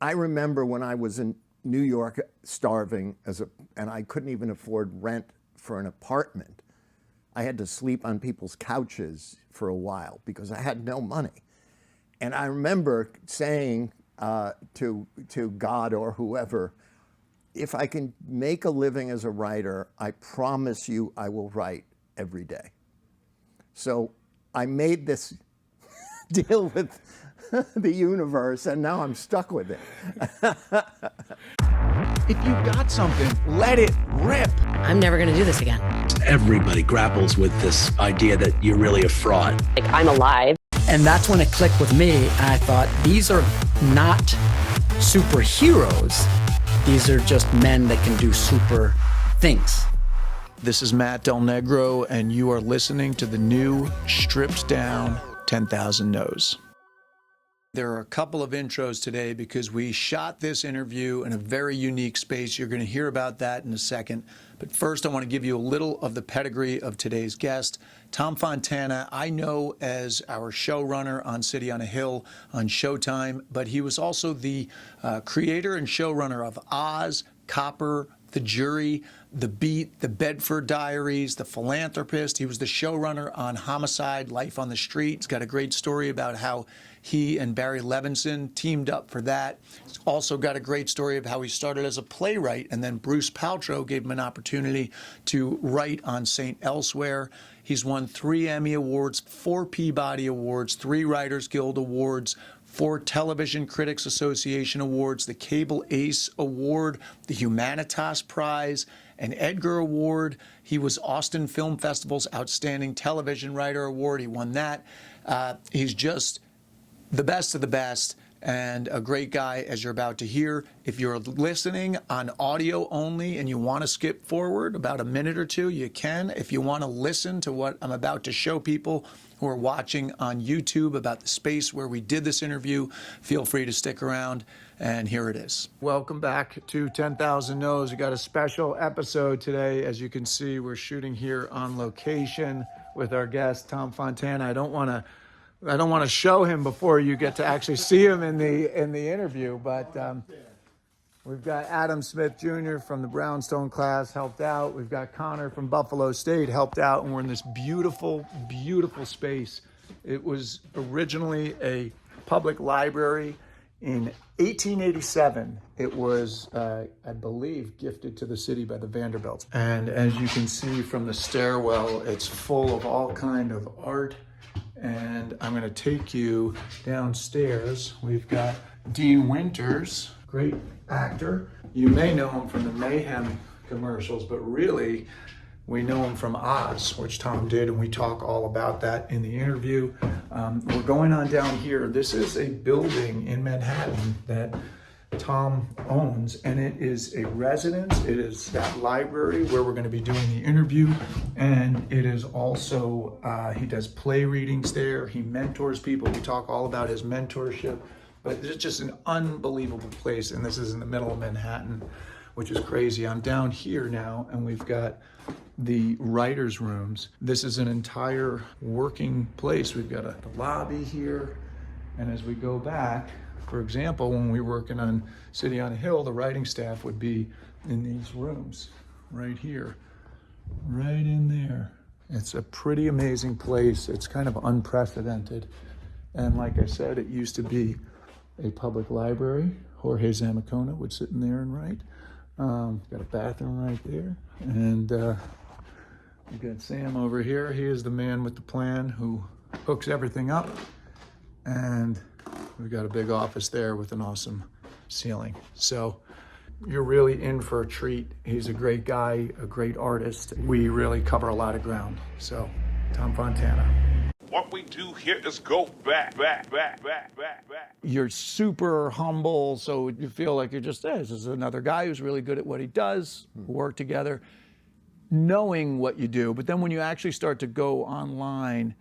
I remember when I was in New York starving and I couldn't even afford rent for an apartment. I had to sleep on people's couches for a while because I had no money. And I remember saying to God or whoever, if I can make a living as a writer, I promise you I will write every day. So I made this deal with the universe, and now I'm stuck with it. If you got something, let it rip. I'm never going to do this again. Everybody grapples with this idea that you're really a fraud. Like, I'm alive. And that's when it clicked with me. I thought, these are not superheroes. These are just men that can do super things. This is Matt Del Negro, and you are listening to the new stripped down 10,000 Nos. There are a couple of intros today because we shot this interview in a very unique space. You're going to hear about that in a second. But first, I want to give you a little of the pedigree of today's guest. Tom Fontana, I know as our showrunner on City on a Hill on Showtime, but he was also the creator and showrunner of Oz, Copper, The Jury, The Beat, The Bedford Diaries, The Philanthropist. He was the showrunner on Homicide, Life on the Street. He's got a great story about how he and Barry Levinson teamed up for that. He's also got a great story of how he started as a playwright, and then Bruce Paltrow gave him an opportunity to write on St. Elsewhere. He's won 3 Emmy Awards, 4 Peabody Awards, 3 Writers Guild Awards, 4 Television Critics Association Awards, the Cable Ace Award, the Humanitas Prize, an Edgar Award. He was Austin Film Festival's Outstanding Television Writer Award. He won that. He's just the best of the best and a great guy, as you're about to hear. If you're listening on audio only and you want to skip forward about a minute or two, you can. If you want to listen to what I'm about to show people who are watching on YouTube about the space where we did this interview, feel free to stick around, and here it is. Welcome back to 10,000 Nos. We got a special episode today. As you can see, we're shooting here on location with our guest, Tom Fontana. I don't want to show him before you get to actually see him in the interview, but we've got Adam Smith Jr. from the Brownstone class helped out. We've got Connor from Buffalo State helped out, and we're in this beautiful, beautiful space. It was originally a public library. In 1887, it was, I believe, gifted to the city by the Vanderbilts. And as you can see from the stairwell, it's full of all kind of art. And I'm going to take you downstairs. We've got Dean Winters, great actor. You may know him from the Mayhem commercials, but really we know him from Oz, which Tom did, and we talk all about that in the interview. We're going on down here. This is a building in Manhattan that Tom owns, and it is a residence. It is that library where we're going to be doing the interview, and it is also, he does play readings there. He mentors people. We talk all about his mentorship, but it's just an unbelievable place, and this is in the middle of Manhattan, which is crazy. I'm down here now, and we've got the writers' rooms. This is an entire working place. We've got the lobby here, and as we go back, for example, when we were working on City on a Hill, the writing staff would be in these rooms right here, right in there. It's a pretty amazing place. It's kind of unprecedented. And like I said, it used to be a public library. Jorge Zamacona would sit in there and write. Got a bathroom right there. And we've got Sam over here. He is the man with the plan who hooks everything up. And we've got a big office there with an awesome ceiling. So you're really in for a treat. He's a great guy, a great artist. We really cover a lot of ground. So, Tom Fontana. What we do here is go back. You're super humble, so you feel like you're just, this is another guy who's really good at what he does, work together, knowing what you do. But then when you actually start to go online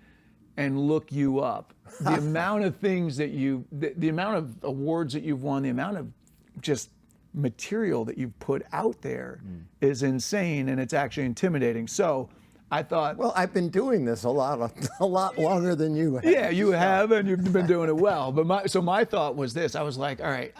and look you up, the amount of things that the amount of awards that you've won, the amount of just material that you've put out there is insane, and it's actually intimidating. So I thought, Well, I've been doing this a lot longer than you have. yeah, you have, and you've been doing it well. But my thought was this: I was like, all right,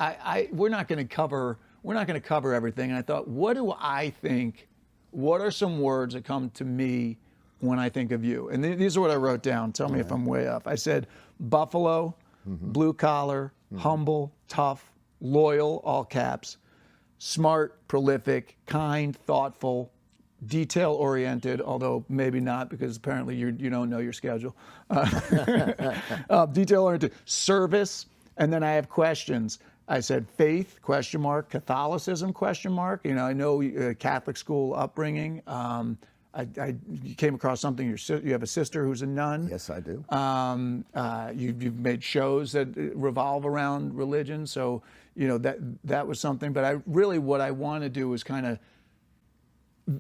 we're not going to cover everything. And I thought, what do I think? What are some words that come to me when I think of you? And these are what I wrote down. Tell me if I'm way off. I said buffalo, blue collar, humble, tough, loyal, all caps, smart, prolific, kind, thoughtful, detail-oriented, although maybe not because apparently you don't know your schedule. Detail-oriented, service, and then I have questions. I said faith, question mark, Catholicism, question mark. You know, I know Catholic school upbringing. I came across something, you have a sister who's a nun. Yes, I do. You've made shows that revolve around religion, so you know that was something. But what I want to do is kind of,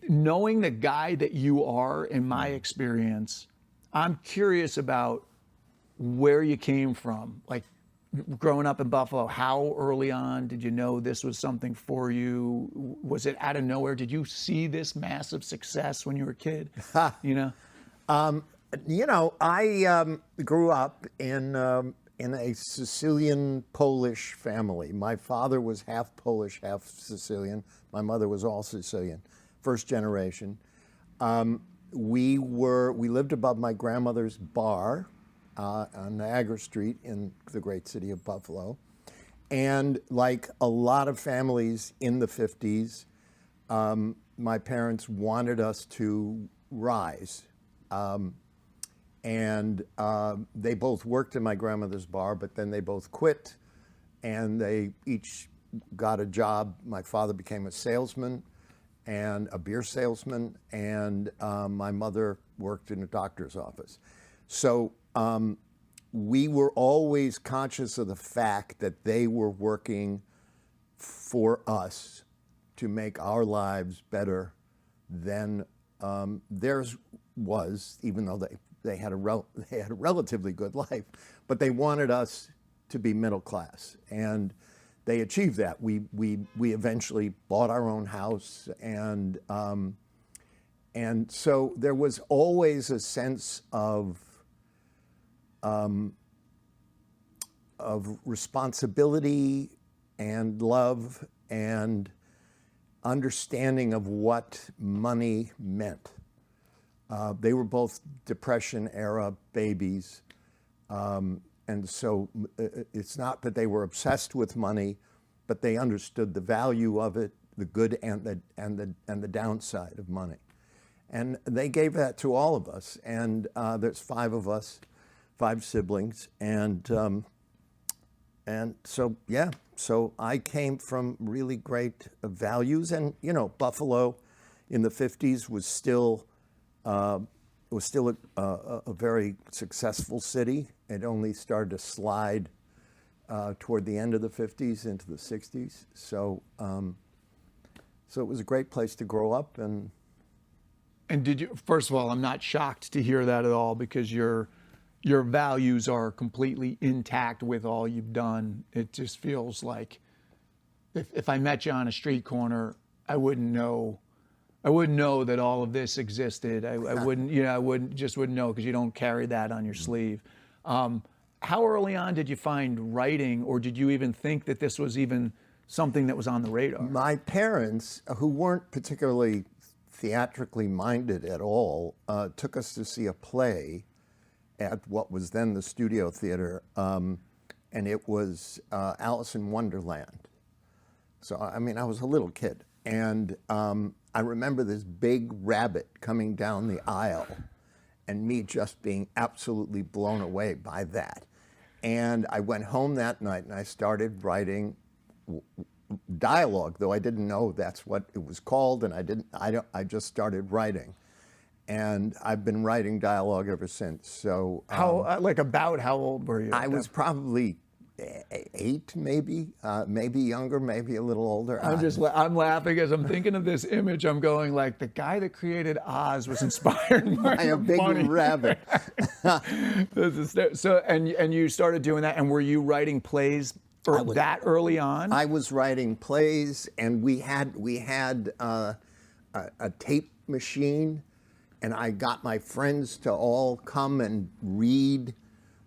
knowing the guy that you are, in my experience, I'm curious about where you came from. Like growing up in Buffalo, how early on did you know this was something for you? Was it out of nowhere? Did you see this massive success when you were a kid? You know? I grew up in a Sicilian Polish family. My father was half Polish, half Sicilian. My mother was all Sicilian. First generation. We lived above my grandmother's bar on Niagara Street in the great city of Buffalo. And like a lot of families in the 50s, my parents wanted us to rise. And they both worked in my grandmother's bar, but then they both quit and they each got a job. My father became a salesman and a beer salesman, and my mother worked in a doctor's office. So we were always conscious of the fact that they were working for us to make our lives better than theirs was, even though they had a relatively good life, but they wanted us to be middle class, and they achieved that. We eventually bought our own house, and so there was always a sense of responsibility and love and understanding of what money meant. They were both Depression era babies. And so it's not that they were obsessed with money, but they understood the value of it, the good and the downside of money. And they gave that to all of us. And there's 5 of us, 5 siblings. And so, yeah, so I came from really great values. And, you know, Buffalo in the 50s was still a very successful city. It only started to slide toward the end of the 50s into the 60s. So it was a great place to grow up. And did you? First of all, I'm not shocked to hear that at all, because your values are completely intact with all you've done. It just feels like if I met you on a street corner, I wouldn't know that all of this existed. I wouldn't know, because you don't carry that on your sleeve. How early on did you find writing, or did you even think that this was even something that was on the radar? My parents, who weren't particularly theatrically minded at all, took us to see a play at what was then the Studio Theater, and it was Alice in Wonderland. So, I mean, I was a little kid, and I remember this big rabbit coming down the aisle and me just being absolutely blown away by that. And I went home that night and I started writing dialogue, though I didn't know that's what it was called, and I just started writing. And I've been writing dialogue ever since. So about how old were you? I was probably 8, maybe younger, maybe a little older. I'm laughing as I'm thinking of this image. I'm going like, the guy that created Oz was inspired by a big rabbit. And you started doing that, and were you writing plays that early on? I was writing plays, and we had a tape machine, I got my friends to all come and read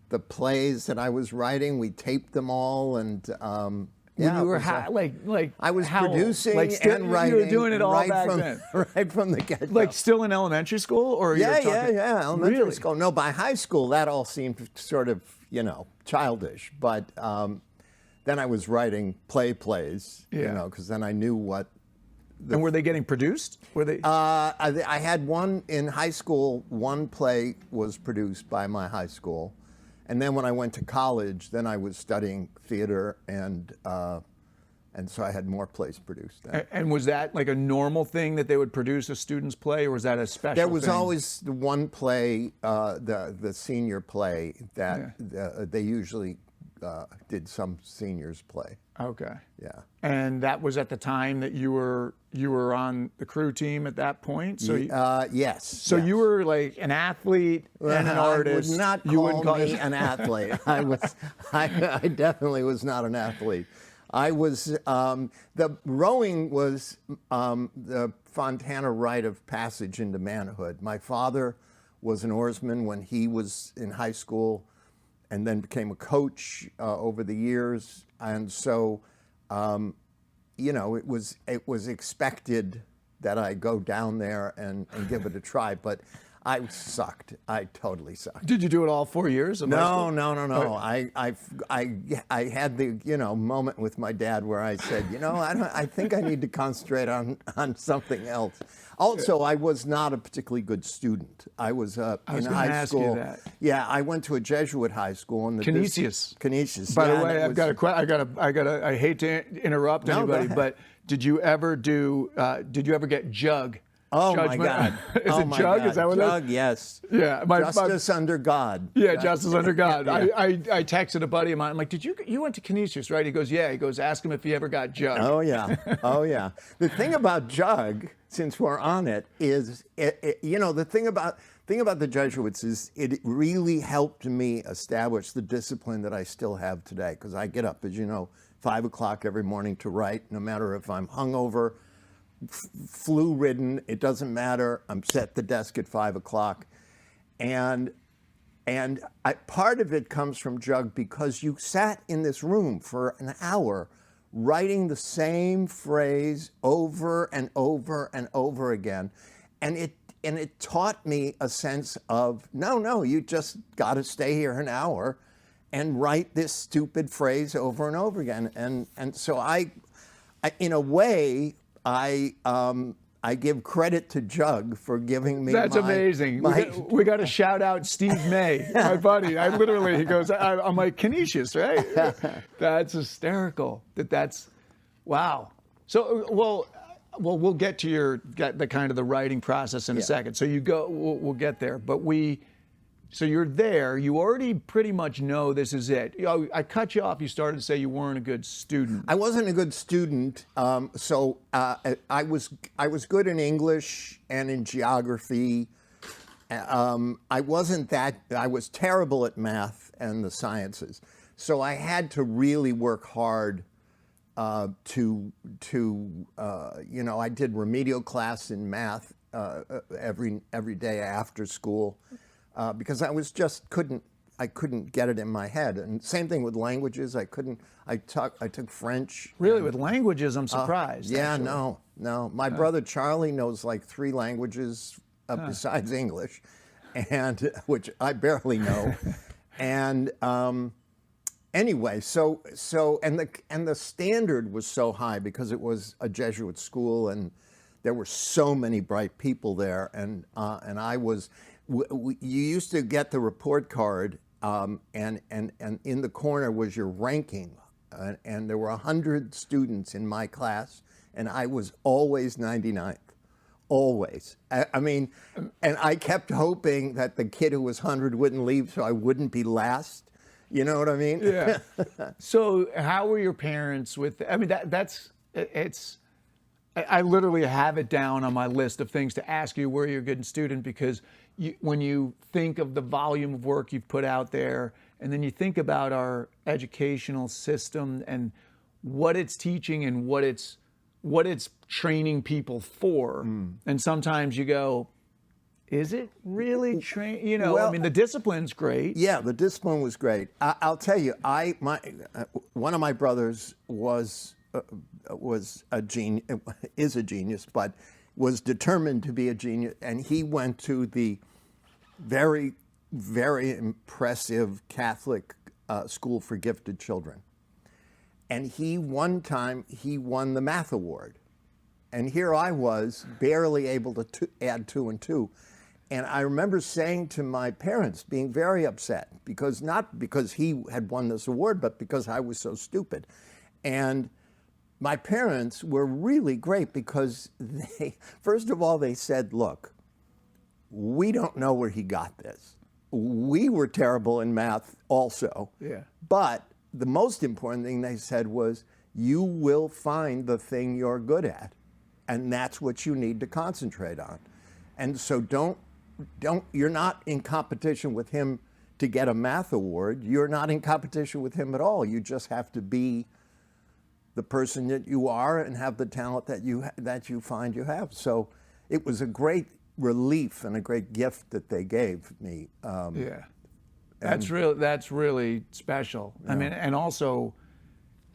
the plays that I was writing. We taped them all, and When you were I was how old? producing Still, and writing. You were doing it all right back from, then. right from the get-go. Like still in elementary school, or yeah, you're talking, elementary really? school. No, by high school that all seemed sort of childish. But then I was writing plays, Yeah. because then I knew what. And were they getting produced? Were they? I had one in high school. One play was produced by my high school, and then when I went to college, then I was studying theater, and so I had more plays produced. Then. And was that like a normal thing that they would produce a student's play, or was that a special There was thing? always the one play, the senior play that they usually did some seniors play. Okay. Yeah. And that was at the time that you were on the crew team at that point. So yes. So you were like an athlete and an artist. I would not call me an athlete. I definitely was not an athlete. I was, the rowing was the Fontana rite of passage into manhood. My father was an oarsman when he was in high school, and then became a coach over the years. And so, it was expected that I go down there and give it a try, but I sucked. I totally sucked. Did you do it all 4 years? Of high school? No. I had the moment with my dad where I said, I think I need to concentrate on something else. Also, I was not a particularly good student. I was in high school. You that. Yeah, I went to a Jesuit high school in the Canisius. Canisius. By the way, I hate to interrupt anybody, but did you ever get jug? Oh Judgment? my God! Is it my jug? God. Is that what jug? it is? Yes. Yeah. Justice under God. Yeah, justice under God. Yeah. I texted a buddy of mine. I'm like, you went to Canisius, right? He goes, yeah. He goes, ask him if he ever got jug. Oh yeah. Oh yeah. The thing about jug, since we're on it, is the thing about the Jesuits is it really helped me establish the discipline that I still have today, because I get up, as you know, 5 o'clock every morning to write, no matter if I'm hungover, flu-ridden, it doesn't matter. I'm set at the desk at 5 o'clock, and part of it comes from Jug, because you sat in this room for an hour writing the same phrase over and over and over again, and it taught me a sense of no, you just got to stay here an hour and write this stupid phrase over and over again, and so I in a way. I give credit to Jug for giving me. That's amazing. We got to shout out Steve May, my buddy. He goes, I'm like, Canisius, right? That's hysterical. That's, wow. So, well, we'll get to the writing process in a second. So you go, we'll get there. But so you're there. You already pretty much know this is it. I cut you off. You started to say you weren't a good student. I wasn't a good student. So I was good in English and in geography. I was terrible at math and the sciences. So I had to really work hard I did remedial class in math every day after school. Because I couldn't get it in my head. And same thing with languages. I took French. Really, with languages, I'm surprised. Yeah, actually. No. My brother Charlie knows like 3 languages besides English, and which I barely know. And anyway, so the standard was so high because it was a Jesuit school, and there were so many bright people there, and I was. You used to get the report card, and in the corner was your ranking, and there were 100 students in my class, and I was always 99th, always. I mean, and I kept hoping that the kid who was 100 wouldn't leave, so I wouldn't be last. You know what I mean? Yeah. So how were your parents with? I mean, it's. I literally have it down on my list of things to ask you where you're a good student, because when you think of the volume of work you've put out there, and then you think about our educational system and what it's teaching and what it's training people for, and sometimes you go, is it really train? You know, Well, I mean, the discipline's great. Yeah, the discipline was great. I'll tell you, one of my brothers was a genius, is a genius, but was determined to be a genius, and he went to the very, very impressive Catholic school for gifted children, and one time he won the math award, and here I was barely able to add 2 and 2. And I remember saying to my parents, being very upset, not because he had won this award, but because I was so stupid. And my parents were really great because first of all, they said, look, we don't know where he got this. We were terrible in math also. Yeah. But the most important thing they said was, you will find the thing you're good at. And that's what you need to concentrate on. And so you're not in competition with him to get a math award. You're not in competition with him at all. You just have to be the person that you are and have the talent that you find you have. So it was a great relief and a great gift that they gave me. Yeah, that's really special. Yeah. I mean, and also,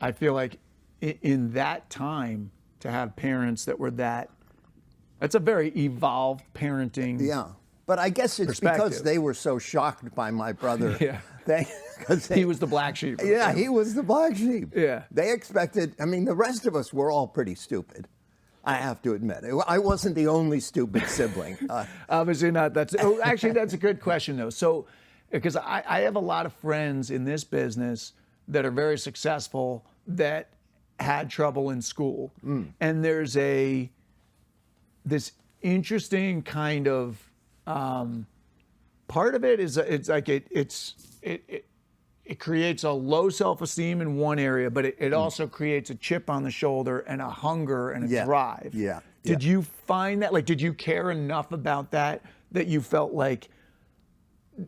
I feel like in that time to have parents that were that's a very evolved parenting. Yeah. But I guess it's because they were so shocked by my brother. Yeah. He was the black sheep. Yeah, he was the black sheep. Yeah. They expected, the rest of us were all pretty stupid, I have to admit. I wasn't the only stupid sibling. Obviously not. Actually, that's a good question, though. So, because I have a lot of friends in this business that are very successful that had trouble in school. And there's this interesting kind of part of it is it's like it creates a low self-esteem in one area, but it also creates a chip on the shoulder and a hunger and a drive. Yeah. Did you find that? Like, did you care enough about that you felt like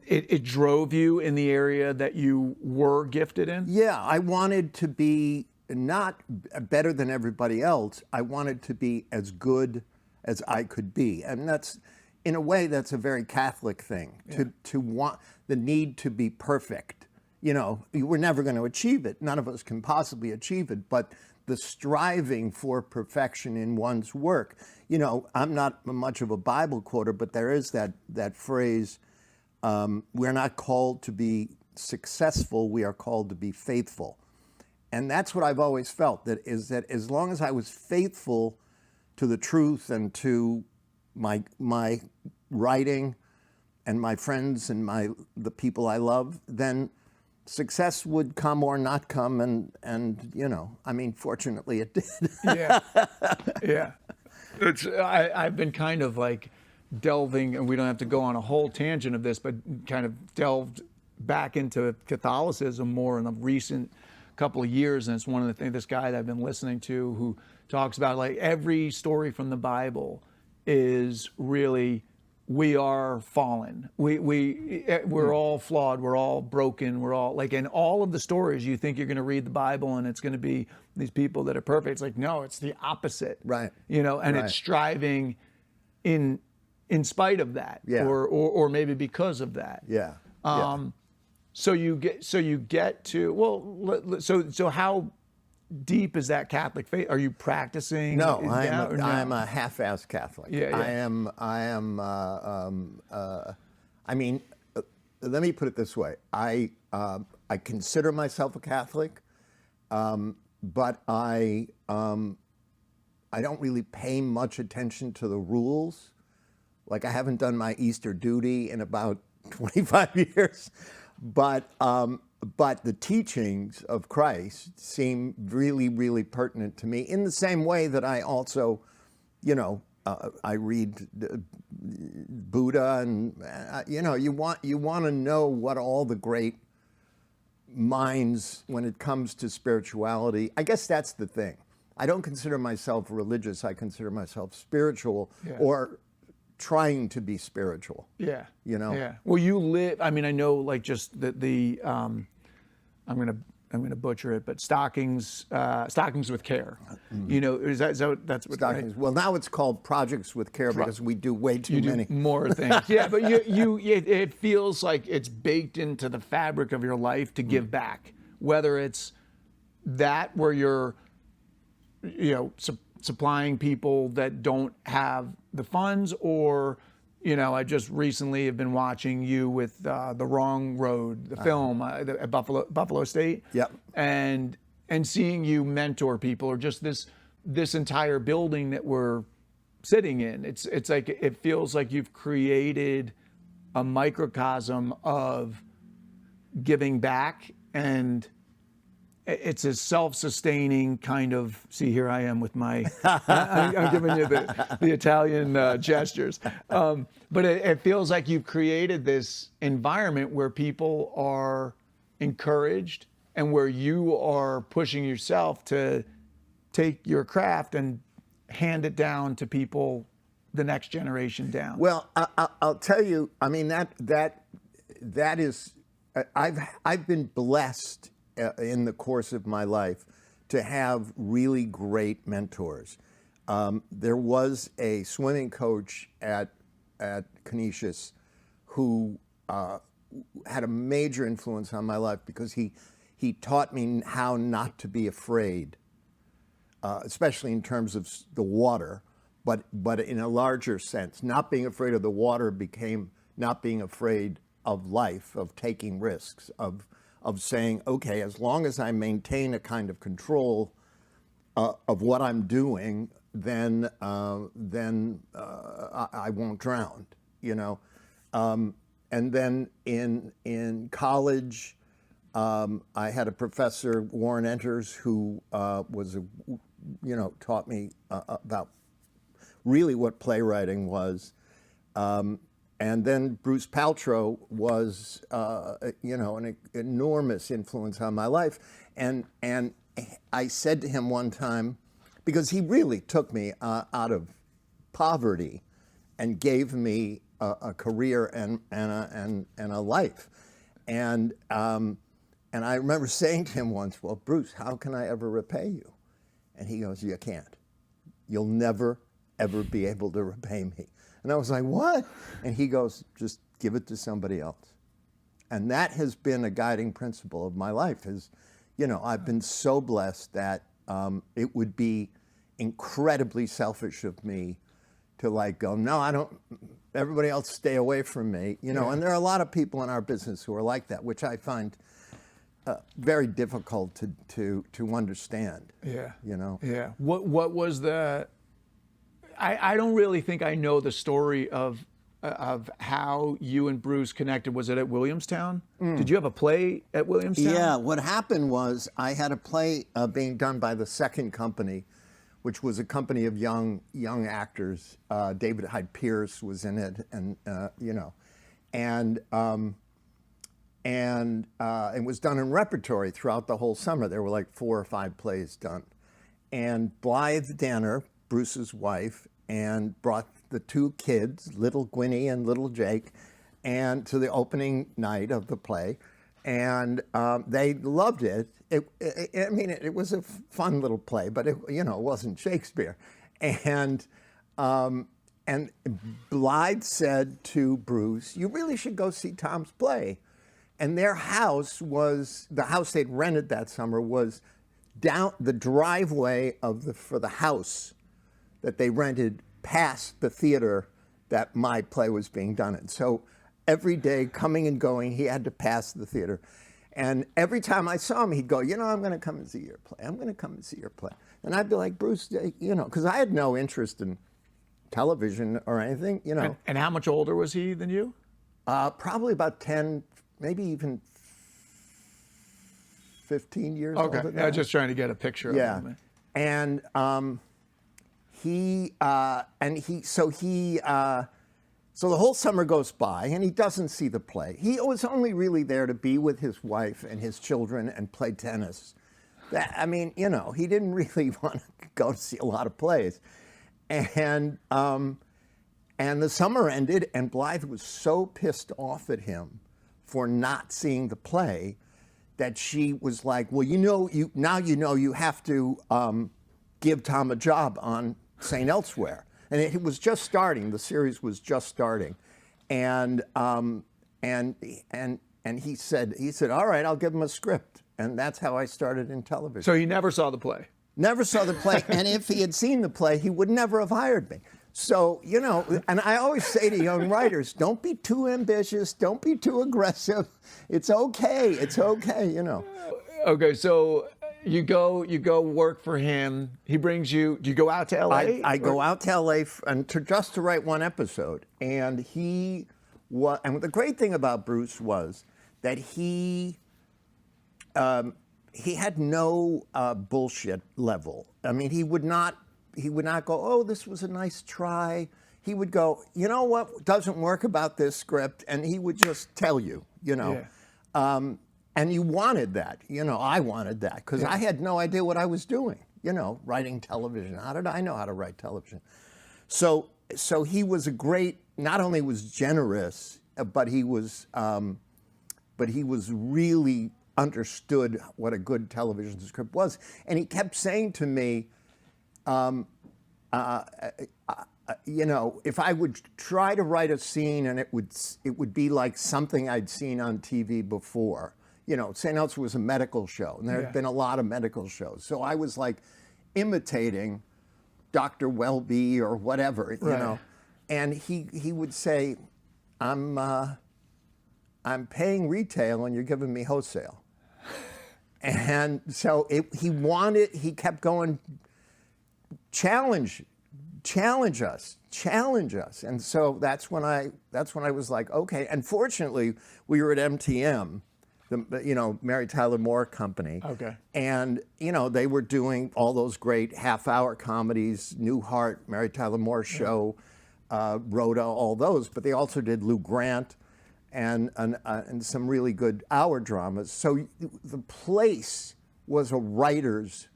it drove you in the area that you were gifted in? Yeah, I wanted to be not better than everybody else. I wanted to be as good as I could be. And that's, in a way, that's a very Catholic thing, to want the need to be perfect. You know, we're never going to achieve it. None of us can possibly achieve it, but the striving for perfection in one's work. You know, I'm not much of a Bible quoter, but there is that phrase, we're not called to be successful, we are called to be faithful. And that's what I've always felt, that as long as I was faithful to the truth and to my writing and my friends and the people I love, then success would come or not come, and you know, fortunately it did. Yeah. I've been kind of like delving, and we don't have to go on a whole tangent of this, but kind of delved back into Catholicism more in the recent couple of years, and it's one of the things, this guy that I've been listening to who talks about, like, every story from the Bible is really, we are fallen. We're all flawed. We're all broken. We're all, like, in all of the stories, you think you're going to read the Bible and it's going to be these people that are perfect. It's like, no, it's the opposite. Right. You know, and it's striving in spite of that, or maybe because of that. Yeah. So you get to, well, so how deep is that Catholic faith? Are you practicing? No, I'm a half-assed Catholic. Yeah. Let me put it this way. I consider myself a Catholic, but I don't really pay much attention to the rules. Like, I haven't done my Easter duty in about 25 years. But the teachings of Christ seem really, really pertinent to me, in the same way that I also, I read Buddha, and you want to know what all the great minds, when it comes to spirituality. I guess that's the thing. I don't consider myself religious. I consider myself spiritual, or trying to be spiritual. Yeah. Yeah. Well, you live, I know, like, just I'm going to I'm going to butcher it, but stockings with care. You know, that's what Stockings. right? Well, now it's called Projects with Care because we do way too You do many. more things. Yeah, but it feels like it's baked into the fabric of your life to give back. Whether it's that where you're, supplying people that don't have the funds, or, I just recently have been watching you with The Wrong Road, the film at Buffalo State. Yep. And seeing you mentor people, or just this entire building that we're sitting in. It's like, it feels like you've created a microcosm of giving back, and it's a self-sustaining kind of, see, here I am with my, I'm giving you the Italian gestures. But it feels like you've created this environment where people are encouraged, and where you are pushing yourself to take your craft and hand it down to people, the next generation down. Well, I'll tell you, I mean, that is, I've been blessed in the course of my life to have really great mentors. There was a swimming coach at Canisius who had a major influence on my life because he taught me how not to be afraid, especially in terms of the water, but in a larger sense. Not being afraid of the water became not being afraid of life, of taking risks, of saying, okay, as long as I maintain a kind of control of what I'm doing, then I won't drown, and then in college, I had a professor, Warren Enters, who taught me about really what playwriting was. And then Bruce Paltrow was, an enormous influence on my life. And I said to him one time, because he really took me out of poverty and gave me a career and a life. And I remember saying to him once, well, Bruce, how can I ever repay you? And he goes, you can't. You'll never, ever be able to repay me. And I was like, what? And he goes, just give it to somebody else. And that has been a guiding principle of my life. I've been so blessed that it would be incredibly selfish of me to go, no, I don't, everybody else stay away from me. And there are a lot of people in our business who are like that, which I find very difficult to understand. Yeah. Yeah. What was the, I don't really think I know the story of how you and Bruce connected. Was it at Williamstown? Did you have a play at Williamstown? Yeah, what happened was I had a play being done by the Second Company, which was a company of young actors. David Hyde Pierce was in it, and it was done in repertory throughout the whole summer. There were like 4 or 5 plays done, and Blythe Danner, Bruce's wife, and brought the 2 kids, little Gwynnie and little Jake, and to the opening night of the play, and they loved it. It was a fun little play, but it wasn't Shakespeare, and Blythe said to Bruce, "You really should go see Tom's play," and their house was the house they'd rented that summer was down the driveway for the house that they rented past the theater that my play was being done in. So every day coming and going, he had to pass the theater. And every time I saw him, he'd go, I'm going to come and see your play. I'm going to come and see your play. And I'd be like, Bruce, because I had no interest in television or anything, And how much older was he than you? Probably about 10, maybe even 15 years older than that. Just trying to get a picture of him. And so the whole summer goes by and he doesn't see the play. He was only really there to be with his wife and his children and play tennis. He didn't really want to go to see a lot of plays. And the summer ended and Blythe was so pissed off at him for not seeing the play that she was like, well, you have to give Tom a job on St. Elsewhere. And it was just starting. The series was just starting. And he said, all right, I'll give him a script. And that's how I started in television. So he never saw the play. Never saw the play. And if he had seen the play, he would never have hired me. So, and I always say to young writers, don't be too ambitious. Don't be too aggressive. It's okay. It's okay, Okay, so you go work for him. He brings you. Do you go out to LA? I go out to LA just to write one episode. And and the great thing about Bruce was that he had no bullshit level. I mean, he would not go, oh, this was a nice try. He would go, you know what doesn't work about this script, and he would just tell you, Yeah. And you wanted that, I wanted that because I had no idea what I was doing, writing television. How did I know how to write television? So he was not only was generous, but he was really understood what a good television script was. And he kept saying to me, if I would try to write a scene and it would be like something I'd seen on TV before. St. Elsewhere was a medical show, and there had been a lot of medical shows. So I was like imitating Dr. Welby or whatever, And he would say, I'm paying retail and you're giving me wholesale. And so he kept going, challenge us. And so that's when I was like, okay. And fortunately, we were at MTM, the Mary Tyler Moore Company. Okay. And they were doing all those great half-hour comedies, Newhart, Mary Tyler Moore Show, Rhoda, all those. But they also did Lou Grant and some really good hour dramas. So the place was a writer's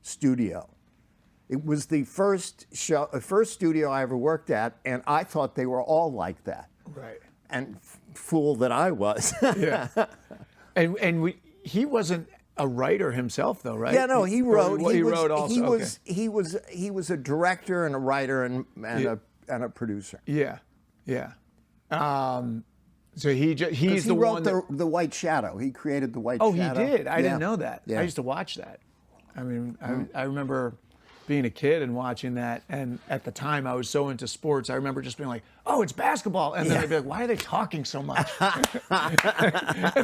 studio. It was the first studio I ever worked at, and I thought they were all like that. Right. And fool that I was. Yeah. And he wasn't a writer himself, though, right? Yeah, no, he wrote. He wrote also. He was a director and a writer and a producer. Yeah. So he's he wrote the White Shadow. He created the White Shadow. Oh, he did. I didn't know that. Yeah. I used to watch that. I mean, I remember being a kid and watching that, and at the time I was so into sports, I remember just being like, oh, it's basketball, and then I'd be like, why are they talking so much? And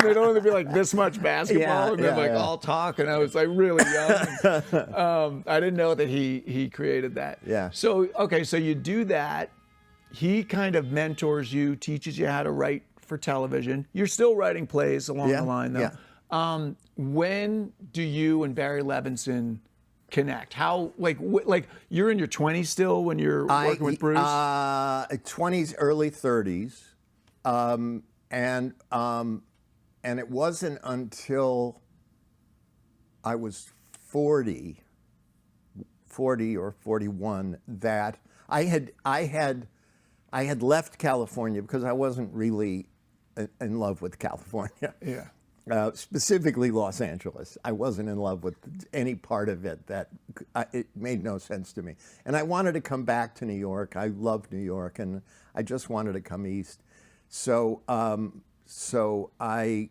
they'd only be like this much basketball, and then all talk, and I was like really young. I didn't know that he created that. Yeah. So, okay, so you do that. He kind of mentors you, teaches you how to write for television. You're still writing plays along the line, though. Yeah. When do you and Barry Levinson connect? How, like you're in your 20s still when you're working with Bruce? 20s, early 30s. And it wasn't until I was 40 or 41 that I had left California because I wasn't really in love with California. Yeah. Specifically Los Angeles. I wasn't in love with any part of it. It made no sense to me. And I wanted to come back to New York. I loved New York, and I just wanted to come east. So I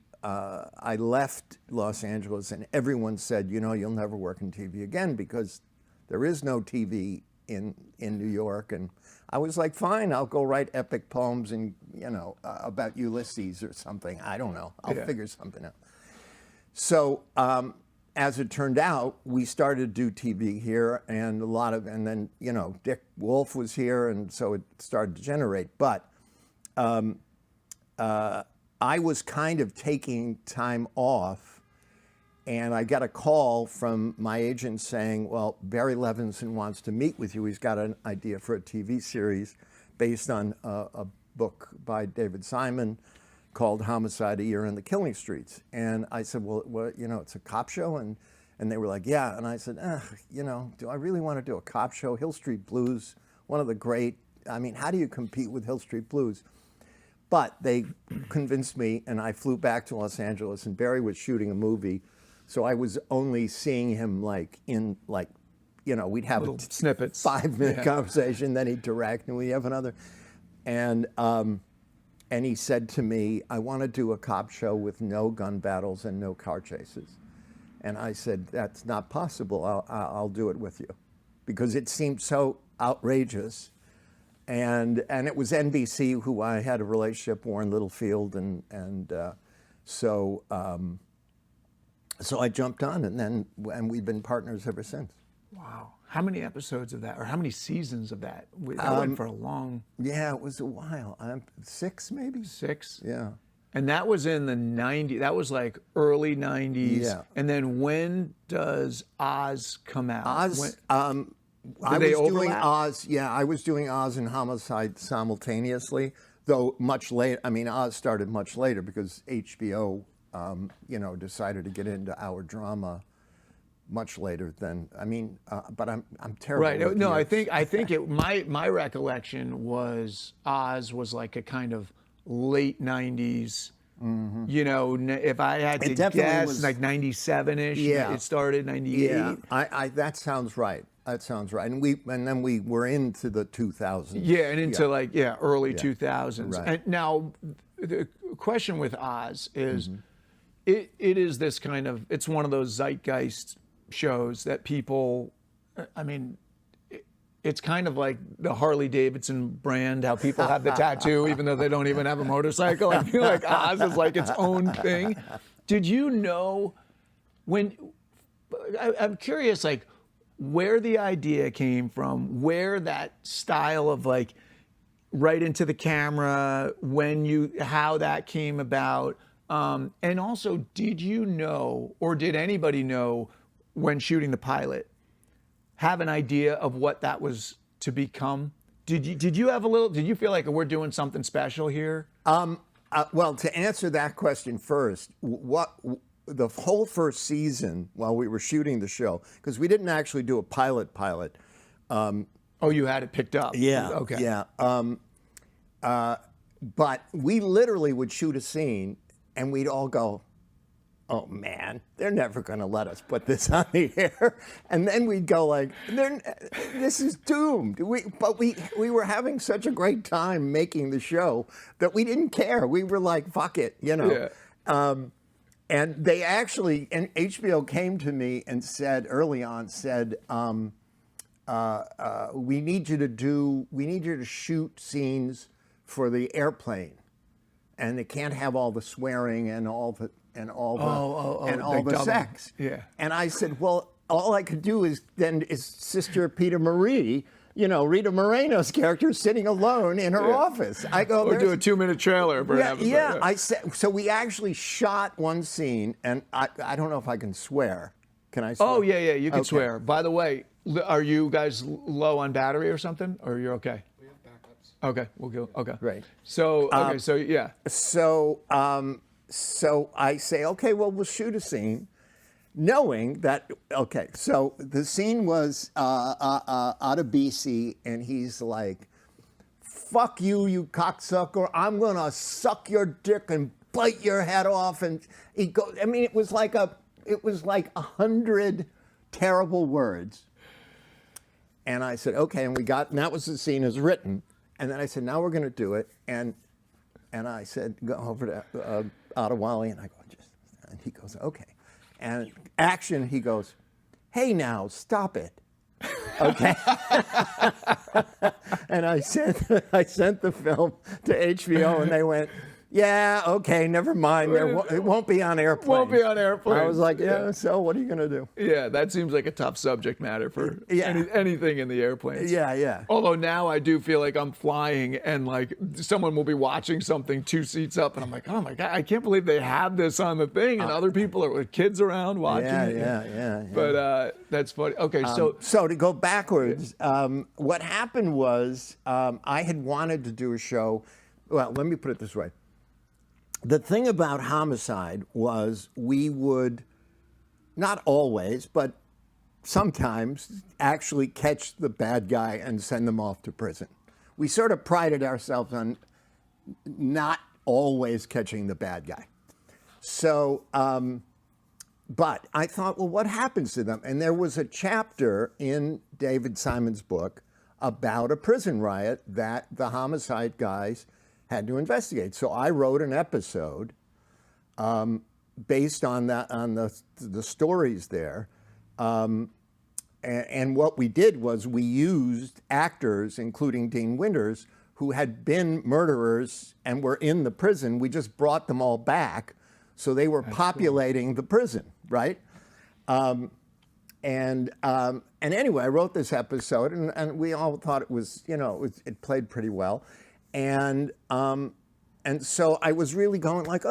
left Los Angeles, and everyone said, you'll never work in TV again because there is no TV in New York. And I was like, fine, I'll go write epic poems and about Ulysses or something. I don't know. I'll figure something out. So as it turned out, we started to do TV here, and then Dick Wolf was here, and so it started to generate. But I was kind of taking time off. And I got a call from my agent saying, well, Barry Levinson wants to meet with you. He's got an idea for a TV series based on a book by David Simon called Homicide: A Year in the Killing Streets. And I said, well, it's a cop show? And they were like, yeah. And I said, do I really want to do a cop show? Hill Street Blues, one of the great, how do you compete with Hill Street Blues? But they convinced me, and I flew back to Los Angeles, and Barry was shooting a movie, so I was only seeing him we'd have Little snippets. 5-minute conversation, then he'd direct, and we have another. And he said to me, I want to do a cop show with no gun battles and no car chases. And I said, that's not possible. I'll do it with you. Because it seemed so outrageous. And it was NBC, who I had a relationship, Warren Littlefield, so I jumped on, and we've been partners ever since. Wow. How many episodes of that, or how many seasons of that? That went for a long... Yeah, it was a while. 6, maybe? 6? Yeah. And that was in the 90s. That was like early 90s. Yeah. And then when does Oz come out? Oz... I they was doing overlap? Oz, I was doing Oz and Homicide simultaneously, though much later. I mean, Oz started much later because HBO, decided to get into our drama much later than. But I'm terrible. Right. with No, years. I think it. My recollection was Oz was like a kind of late 90s. Mm-hmm. If I had to guess, was, like 97-ish. Yeah. It started 98. Yeah, that sounds right. That sounds right. And then we were into the 2000s. Yeah, and into early 2000s. Right. And now the question with Oz is, it is this kind of, it's one of those zeitgeist shows that people, it's kind of like the Harley Davidson brand, how people have the tattoo even though they don't even have a motorcycle. I feel like Oz is like its own thing. Did you know I'm curious, like, where the idea came from, where that style of like right into the camera, how that came about, and also, did you know, or did anybody know when shooting the pilot, have an idea of what that was to become? Did you feel like we're doing something special here? Well, to answer that question first, the whole first season while we were shooting the show, because we didn't actually do a pilot. You had it picked up. Yeah. Okay. Yeah. But we literally would shoot a scene, and we'd all go, "Oh man, they're never going to let us put this on the air." And then we'd go like, "This is doomed." But we were having such a great time making the show that we didn't care. We were like, "Fuck it," Yeah. And they actually, and HBO came to me and said early on, we need you to shoot scenes for the airplane, and they can't have all the swearing and all the sex. Yeah. And I said, well, all I could do is Sister Peter Marie, Rita Moreno's character sitting alone in her office. I go, or do a 2-minute trailer for an episode. Yeah. I said, so we actually shot one scene, and I don't know if I can swear. Can I swear? Oh, yeah, you can Okay. swear. By the way, are you guys low on battery or something, or you're okay? We have backups. Okay, we'll go. Okay. Right. So, yeah. So I say, okay, well, we'll shoot a scene, knowing that, okay, so the scene was out of BC, and he's like, "Fuck you, you cocksucker, I'm gonna suck your dick and bite your head off," and he goes, it was like 100 terrible words. And I said, okay, and that was the scene as written, and then I said, now we're gonna do it, and I said, go over to Ottawali, and I go, and he goes, okay. And action, he goes, "Hey now, stop it." Okay. And I sent the film to HBO, and they went, "Yeah, okay, never mind. It won't be on airplane." Won't be on airplane. I was like, yeah, so what are you going to do? Yeah, that seems like a tough subject matter for anything in the airplanes. Yeah. Although now I do feel like I'm flying and like someone will be watching something 2 seats up, and I'm like, oh my God, I can't believe they have this on the thing, and other people are with kids around watching it. Yeah. But that's funny. Okay, so to go backwards, what happened was I had wanted to do a show. Well, let me put it this way. The thing about Homicide was we would, not always, but sometimes actually catch the bad guy and send them off to prison. We sort of prided ourselves on not always catching the bad guy. So, but I thought, well, what happens to them? And there was a chapter in David Simon's book about a prison riot that the homicide guys had to investigate. So I wrote an episode based on that, on the stories there. And what we did was we used actors, including Dean Winters, who had been murderers and were in the prison. We just brought them all back. So they were populating the prison, right? And anyway, I wrote this episode, and we all thought it was, it played pretty well. And so I was really going like,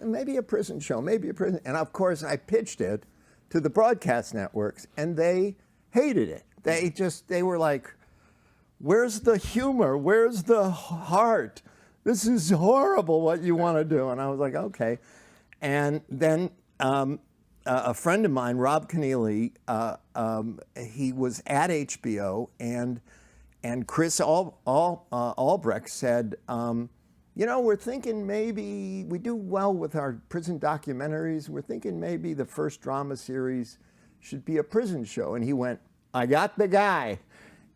maybe a prison show, maybe a prison. And of course, I pitched it to the broadcast networks, and they hated it. They were like, where's the humor? Where's the heart? This is horrible what you want to do. And I was like, okay. And then a friend of mine, Rob Keneally, he was at HBO, and Chris Albrecht said, we're thinking maybe we do well with our prison documentaries. We're thinking maybe the first drama series should be a prison show. And he went, I got the guy.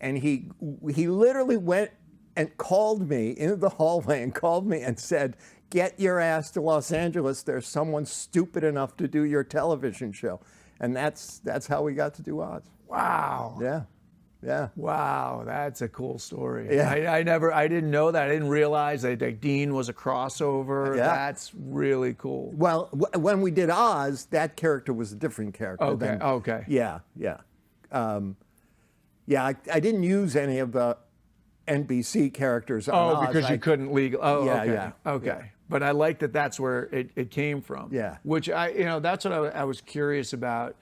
And he literally went and called me into the hallway and called me and said, get your ass to Los Angeles. There's someone stupid enough to do your television show. And that's how we got to do Oz. Wow. Yeah. Yeah. Wow, that's a cool story. Yeah. I didn't know that. I didn't realize that Dean was a crossover. Yeah. That's really cool. Well, when we did Oz, that character was a different character. Okay. Yeah. I didn't use any of the NBC characters on Oz. Because you couldn't legal. Yeah. Okay. But I like that that's where it came from. Yeah. Which that's what I was curious about.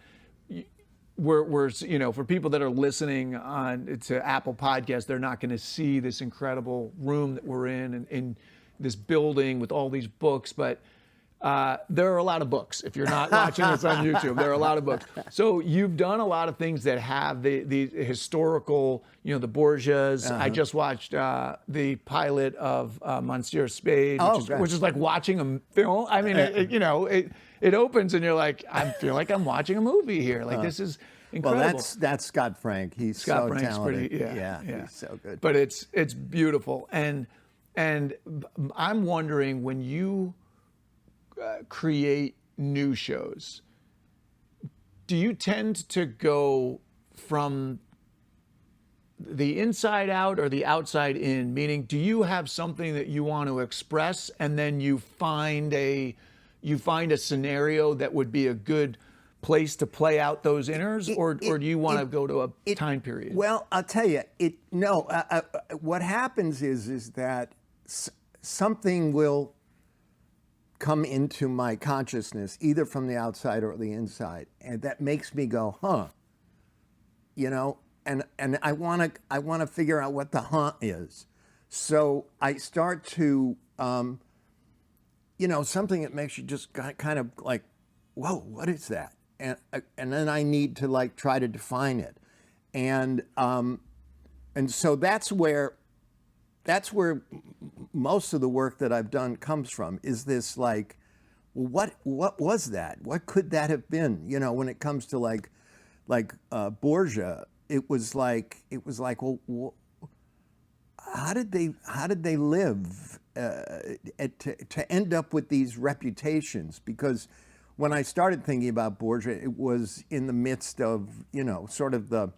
We're for people that are listening on to Apple Podcasts, they're not going to see this incredible room that we're in this building with all these books, but there are a lot of books. If you're not watching this on YouTube, there are a lot of books. So you've done a lot of things that have the historical, the Borgias. I just watched the pilot of Monsieur Spade, which is like watching a film. I mean, it opens and you're like, I feel like I'm watching a movie here. Like this is incredible. Well, that's Scott Frank. He's so talented. He's so good. But it's beautiful. And I'm wondering, when you create new shows, do you tend to go from the inside out or the outside in? Meaning, do you have something that you want to express and then you find a scenario that would be a good place to play out those inners, or do you want to go to a time period? Well, I'll tell you, what happens is that something will come into my consciousness, either from the outside or the inside, and that makes me go, and I want to figure out what the is. So I start to, something that makes you just kind of like, whoa, what is that? And then I need to like try to define it, and so that's where most of the work that I've done comes from. Is this like, what was that? What could that have been? When it comes to like Borgia, it was like, well, how did they live to end up with these reputations? Because when I started thinking about Borgia, it was in the midst of sort of the,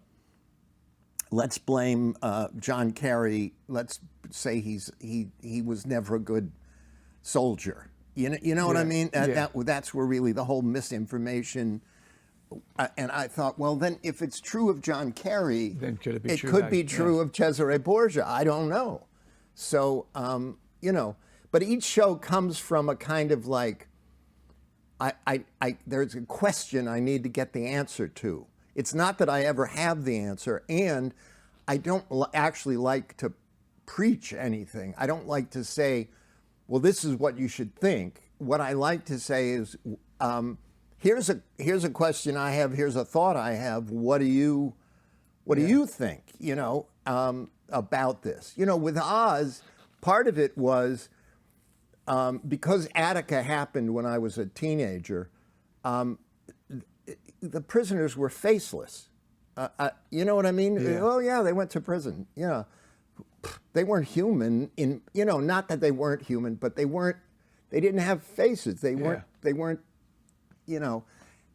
let's blame John Kerry. Let's say he was never a good soldier. You know what I mean? That's where really the whole misinformation. And I thought, well, then if it's true of John Kerry, then could it could be true of Cesare Borgia. I don't know. So but each show comes from a kind of like, there's a question I need to get the answer to. It's not that I ever have the answer, and I don't actually like to preach anything. I don't like to say, well, this is what you should think. What I like to say is, here's a question I have, here's a thought I have. What do you think, about this? With Oz, part of it was because Attica happened when I was a teenager. The prisoners were faceless. You know what I mean? Yeah. Oh yeah, they went to prison. Yeah, they weren't human. Not that they weren't human, but they weren't. They didn't have faces. They weren't. They weren't.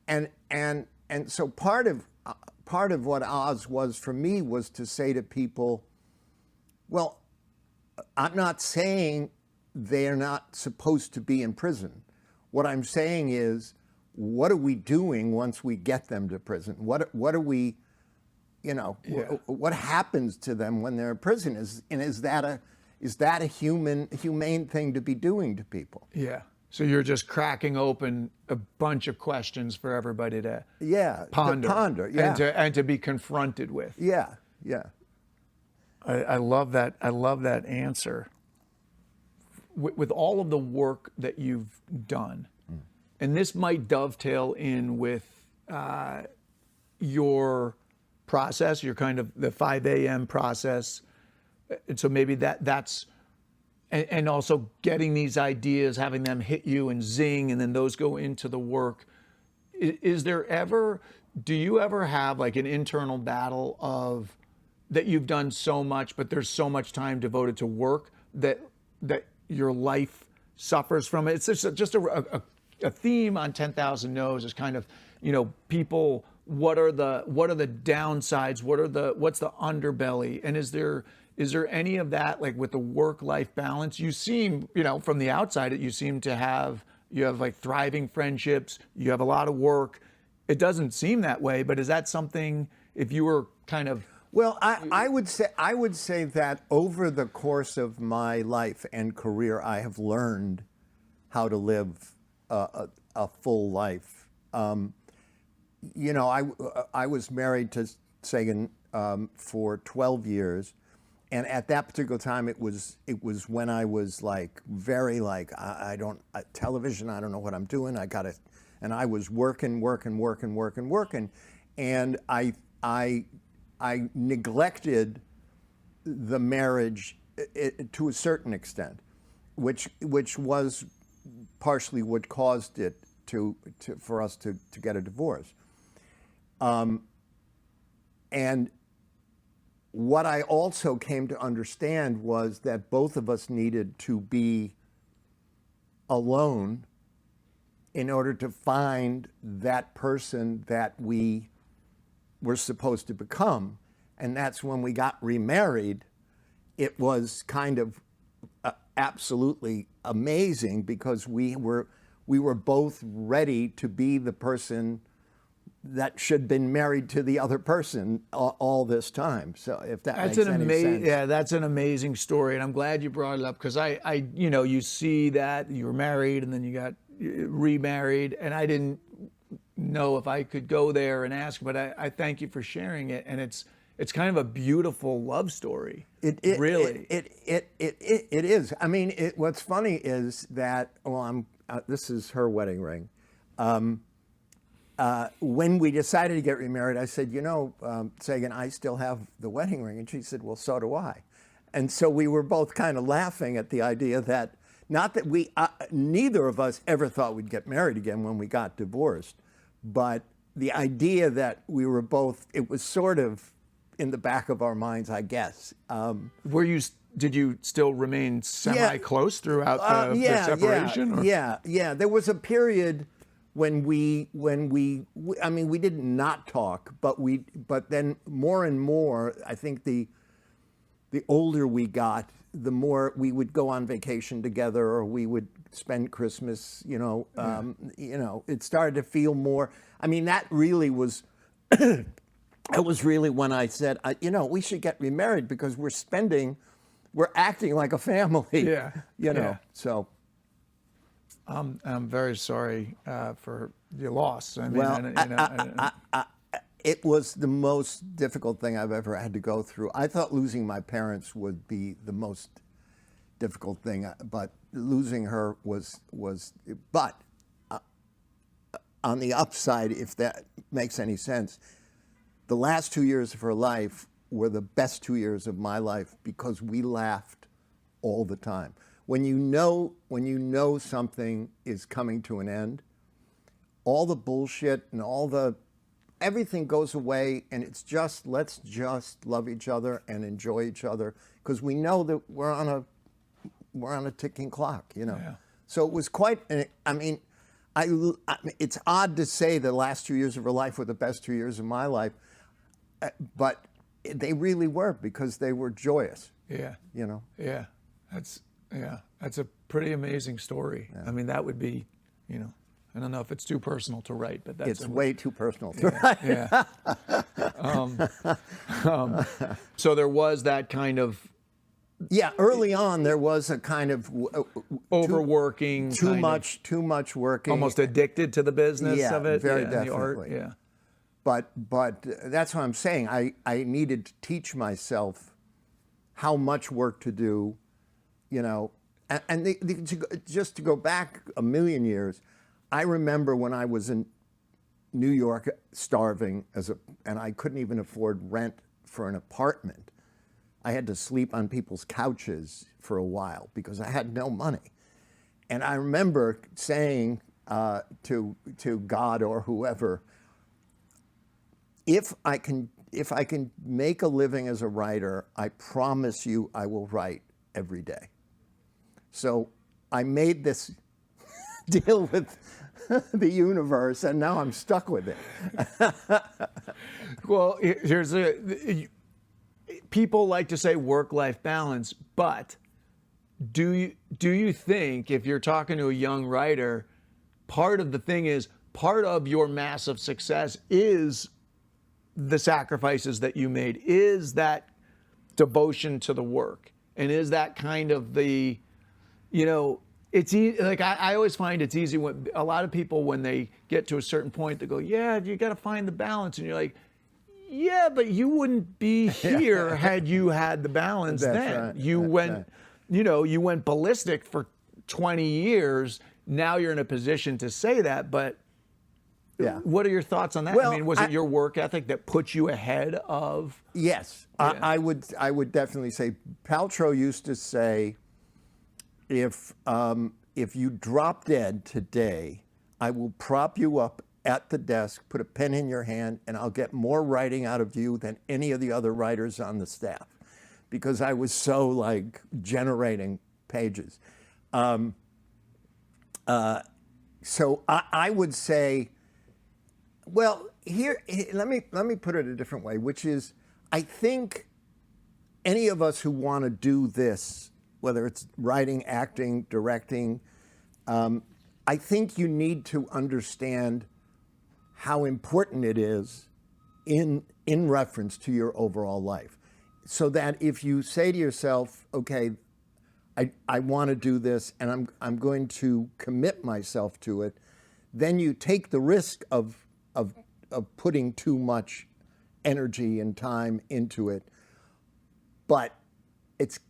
And so part of what Oz was for me was to say to people, well, I'm not saying they're not supposed to be in prison. What I'm saying is, what are we doing once we get them to prison? What are we, what happens to them when they're in prison? Is that a humane thing to be doing to people? Yeah. So you're just cracking open a bunch of questions for everybody to ponder, and to be confronted with. Yeah. I love that. I love that answer. With all of the work that you've done, and this might dovetail in with your process, your kind of the 5 a.m. process. And so maybe that's, and also getting these ideas, having them hit you and zing, and then those go into the work. Do you ever have like an internal battle of that you've done so much, but there's so much time devoted to work that your life suffers from it? It's just a theme on 10,000 No's is kind of, people, what are the downsides? What's the underbelly? And is there any of that, like with the work-life balance? You seem, from the outside, you seem to have like thriving friendships, you have a lot of work. It doesn't seem that way, but is that something, if you were kind of... Well, I would say that over the course of my life and career, I have learned how to live a full life. I was married to Sagan for 12 years, and at that particular time, it was when I was like very like television. I don't know what I'm doing. And I was working, and I neglected the marriage to a certain extent, which was partially what caused it for us to get a divorce. And what I also came to understand was that both of us needed to be alone in order to find that person that we were supposed to become. And that's when we got remarried. It was kind of absolutely amazing because we were both ready to be the person that should have been married to the other person all this time. So if that makes any sense. Yeah, that's an amazing story. And I'm glad you brought it up because you see that you were married and then you got remarried, and I didn't know if I could go there and ask, but I thank you for sharing it. And it's kind of a beautiful love story. It is. I mean, what's funny is that, this is her wedding ring. When we decided to get remarried, I said, Sagan, I still have the wedding ring. And she said, well, so do I. And so we were both kind of laughing at the idea that, not that neither of us ever thought we'd get married again when we got divorced, but the idea that we were both, it was sort of in the back of our minds, I guess. Did you still remain semi-close throughout the separation? Yeah. There was a period when we didn't not talk, but then more and more, I think the older we got, the more we would go on vacation together, or we would spend Christmas, it started to feel more, that really was, it was really when I said, we should get remarried because we're acting like a family, so. I'm very sorry for your loss. It was the most difficult thing I've ever had to go through. I thought losing my parents would be the most difficult thing, but losing her was. But on the upside, if that makes any sense, the last 2 years of her life were the best 2 years of my life because we laughed all the time. When you know something is coming to an end, all the bullshit and everything goes away, and it's just, let's just love each other and enjoy each other, because we know that we're on a ticking clock, you know. Yeah. So it was quite, I mean, it's odd to say the last 2 years of her life were the best 2 years of my life, but they really were, because they were joyous. Yeah. You know. Yeah. That's a pretty amazing story. Yeah. I mean, that would be, you know, I don't know if it's too personal to write, but that's way too personal to write. Yeah. So there was that kind of. Yeah, early on there was a kind of overworking, too much working, almost addicted to the business yeah, of it, very yeah, definitely. The art, yeah. But that's what I'm saying. I needed to teach myself how much work to do, you know, and just to go back a million years, I remember when I was in New York starving and I couldn't even afford rent for an apartment. I had to sleep on people's couches for a while because I had no money. And I remember saying to God or whoever, if I can make a living as a writer, I promise you I will write every day. So I made this deal with the universe, and now I'm stuck with it. Well, here's people like to say work-life balance, but do you think, if you're talking to a young writer, part of the thing is, part of your massive success is the sacrifices that you made, is that devotion to the work, and is that kind of the, you know, it's like I always find it's easy when a lot of people, when they get to a certain point, they go, yeah, you got to find the balance, and you're like, yeah, but you wouldn't be here had you had the balance. That's then. right. You That's went, right. you know, you went ballistic for 20 years. Now you're in a position to say that, but Yeah. what are your thoughts on that? Well, I mean, was it your work ethic that put you ahead of? Yes, Yeah. I would definitely say. Paltrow used to say, if you drop dead today, I will prop you up at the desk, put a pen in your hand, and I'll get more writing out of you than any of the other writers on the staff, because I was so like generating pages. So I would say, well, here, let me put it a different way, which is, I think any of us who want to do this, whether it's writing, acting, directing, I think you need to understand how important it is in reference to your overall life. So that if you say to yourself, okay, I want to do this and I'm going to commit myself to it, then you take the risk of putting too much energy and time into it. But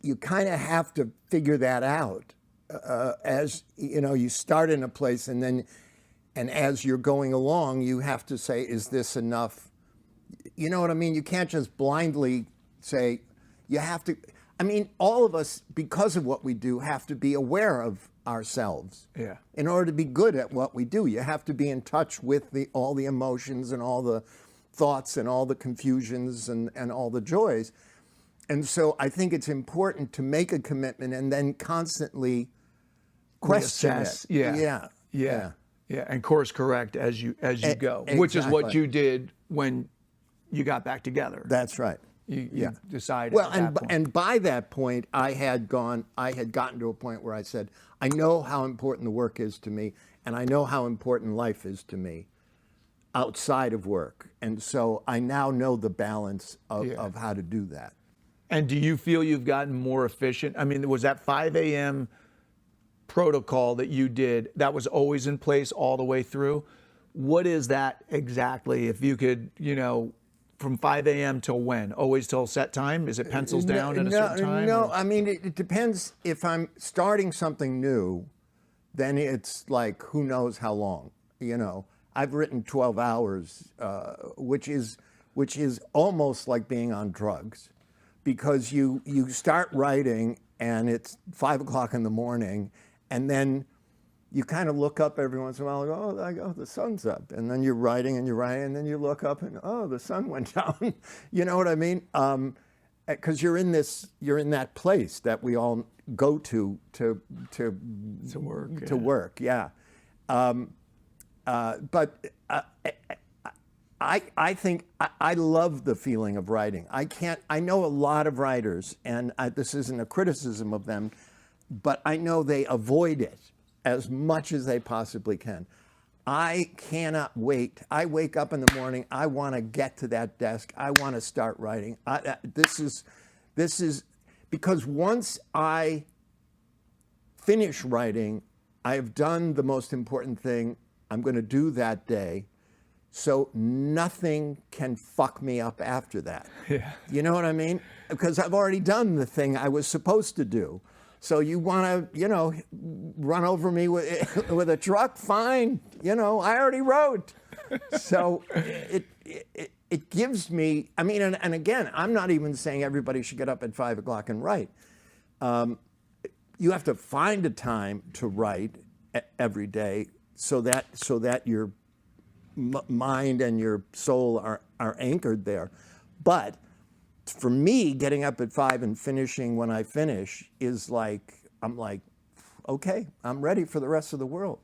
you kind of have to figure that out as you know, you start in a place, and as you're going along, you have to say, is this enough? You know what I mean? You can't just blindly say, you have to. I mean, all of us, because of what we do, have to be aware of ourselves. Yeah. In order to be good at what we do, you have to be in touch with all the emotions and all the thoughts and all the confusions and all the joys. And so I think it's important to make a commitment and then constantly question Reassess. it. Yeah, and course correct as you go, which is what Exactly. you did when you got back together. That's right. You decided. Well, at that point. and by that point, I had gotten to a point where I said, I know how important the work is to me, and I know how important life is to me outside of work. And so I now know the balance of how to do that. And do you feel you've gotten more efficient? I mean, was that 5 a.m. protocol that you did, that was always in place all the way through? What is that exactly? If you could, you know, from 5 a.m. till when? Always till set time? Is it pencils down at a certain time? No, or? I mean, it depends. If I'm starting something new, then it's like, who knows how long, you know. I've written 12 hours, which is almost like being on drugs, because you start writing and it's 5 o'clock in the morning, and then you kind of look up every once in a while and go, oh, the sun's up. And then you're writing, and then you look up and, oh, the sun went down. You know what I mean? Because you're in that place that we all go to work. To work, yeah. But I think I love the feeling of writing. I know a lot of writers, and this isn't a criticism of them, but I know they avoid it as much as they possibly can. I cannot wait. I wake up in the morning, I want to get to that desk. I want to start writing. This is because once I finish writing, I have done the most important thing I'm going to do that day. So nothing can fuck me up after that. Yeah. You know what I mean? Because I've already done the thing I was supposed to do. So you want to, run over me with a truck? Fine. I already wrote. So it gives me, and again, I'm not even saying everybody should get up at 5 o'clock and write. You have to find a time to write every day so that your mind and your soul are anchored there. But for me, getting up at 5 and finishing when I finish is I'm like, okay, I'm ready for the rest of the world.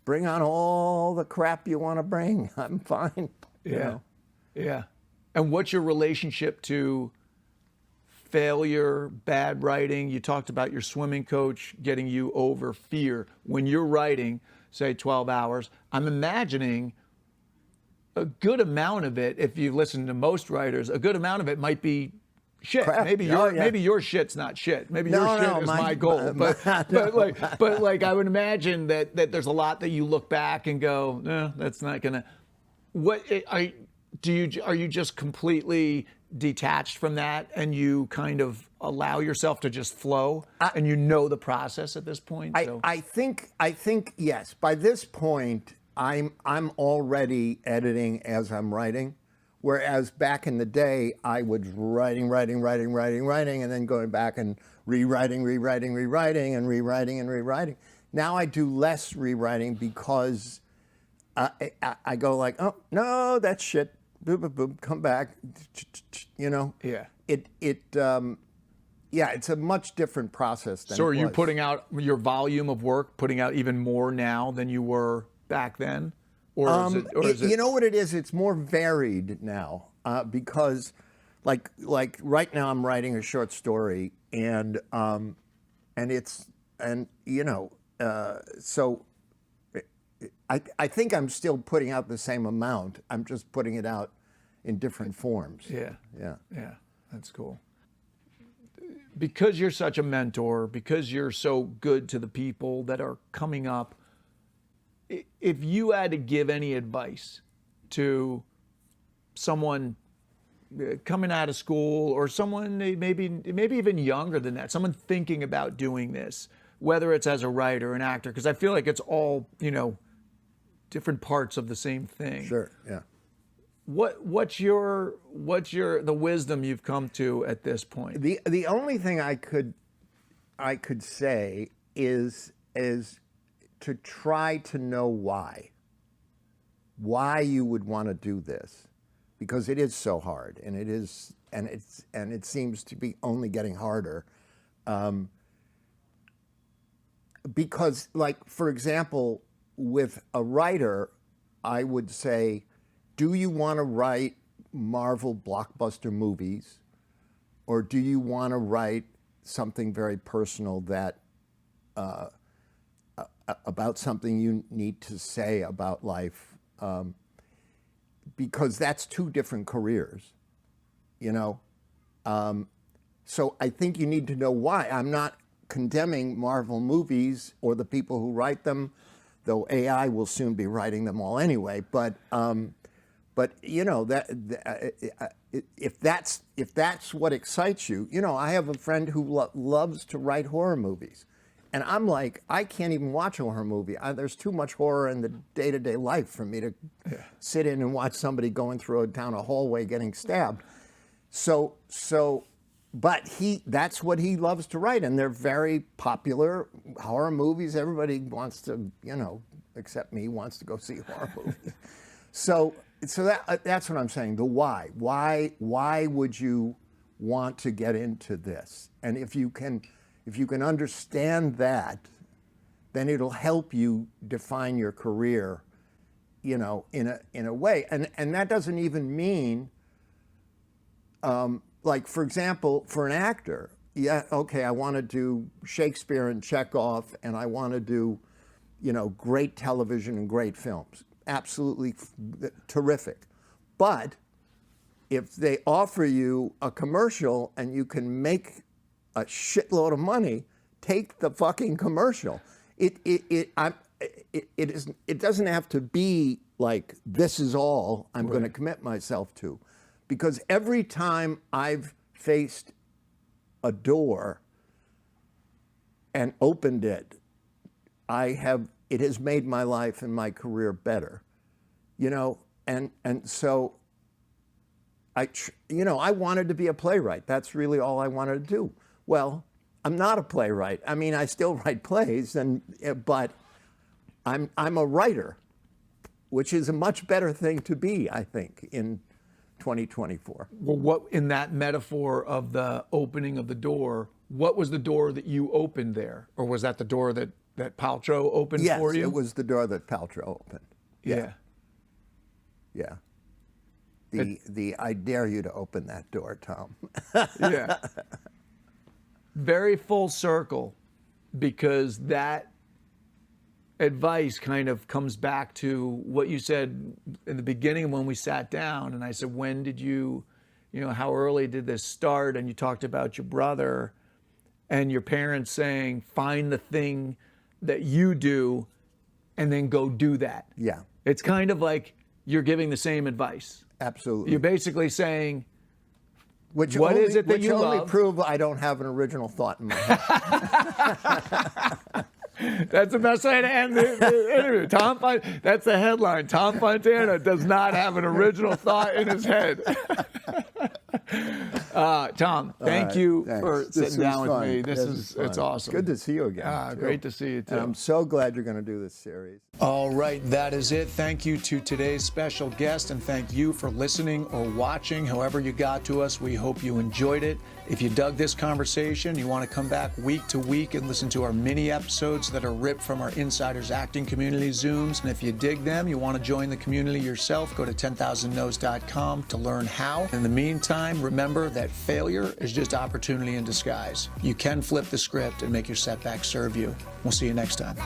Bring on all the crap you want to bring. I'm fine. Yeah. Yeah. And what's your relationship to failure, bad writing? You talked about your swimming coach getting you over fear. When you're writing, say 12 hours, I'm imagining a good amount of it, if you listen to most writers, a good amount of it might be shit. Crap. Maybe your shit's not shit. Maybe your shit is my goal. But I would imagine that there's a lot that you look back and go, no, that's not gonna. Are you just completely detached from that and you kind of allow yourself to just flow and the process at this point? I think yes. By this point, I'm already editing as I'm writing, whereas back in the day I was writing, and then going back and rewriting, and rewriting. Now I do less rewriting because I go like, oh no, that's shit. Boop, boop, boop, come back. Yeah. It's a much different process than So are it you was. putting out your volume of work, putting out even more now than you were back then? Or is it? You know what it is? It's more varied now because, like right now, I'm writing a short story, and so I think I'm still putting out the same amount. I'm just putting it out in different forms. Yeah. Yeah. That's cool. Because you're such a mentor, because you're so good to the people that are coming up, if you had to give any advice to someone coming out of school or someone maybe even younger than that, someone thinking about doing this, whether it's as a writer, an actor, because I feel like it's all, different parts of the same thing. Sure. Yeah. What's the wisdom you've come to at this point? The only thing I could say is to try to know why you would want to do this, because it is so hard, and it seems to be only getting harder. Because, like, for example, with a writer, I would say, do you want to write Marvel blockbuster movies, or do you want to write something very personal that about something you need to say about life? Because that's two different careers, So I think you need to know why. I'm not condemning Marvel movies or the people who write them, though AI will soon be writing them all anyway. But if that's what excites you, I have a friend who loves to write horror movies, and I'm like, I can't even watch a horror movie. There's too much horror in the day-to-day life for me to sit in and watch somebody going down a hallway getting stabbed. So but that's what he loves to write, and they're very popular horror movies. Everybody wants to, except me, wants to go see horror movies. So that's what I'm saying. The why. Why would you want to get into this? And if you can understand that, then it'll help you define your career, in a way. And that doesn't even mean, like, for example, for an actor, I want to do Shakespeare and Chekhov, and I want to do, great television and great films. Absolutely terrific. But if they offer you a commercial and you can make a shitload of money, take the fucking commercial. It doesn't have to be like, this is all I'm going to commit myself to. Because every time I've faced a door and opened it, it has made my life and my career better, and so I wanted to be a playwright. That's really all I wanted to do. Well, I'm not a playwright. I mean, I still write plays, but I'm a writer, which is a much better thing to be, I think, in 2024. Well, what, in that metaphor of the opening of the door, what was the door that you opened there? Or was that the door that Paltrow opened for you? Yes, it was the door that Paltrow opened. Yeah. I dare you to open that door, Tom. Yeah. Very full circle, because that advice kind of comes back to what you said in the beginning when we sat down, and I said, when did you how early did this start? And you talked about your brother and your parents saying, find the thing that you do and then go do that. Yeah. It's kind of like you're giving the same advice. Absolutely. You're basically saying, Which only love? Prove I don't have an original thought in my head. That's the best way to end the interview. That's the headline. Tom Fontana does not have an original thought in his head. Tom, thank you for sitting down with me. It's awesome. Good to see you again. Great to see you too. And I'm so glad you're going to do this series. All right, that is it. Thank you to today's special guest, and thank you for listening or watching. However you got to us, we hope you enjoyed it. If you dug this conversation, you want to come back week to week and listen to our mini episodes that are ripped from our Insiders Acting Community Zooms. And if you dig them, you want to join the community yourself, go to 10,000nos.com to learn how. In the meantime, remember that failure is just opportunity in disguise. You can flip the script and make your setbacks serve you. We'll see you next time.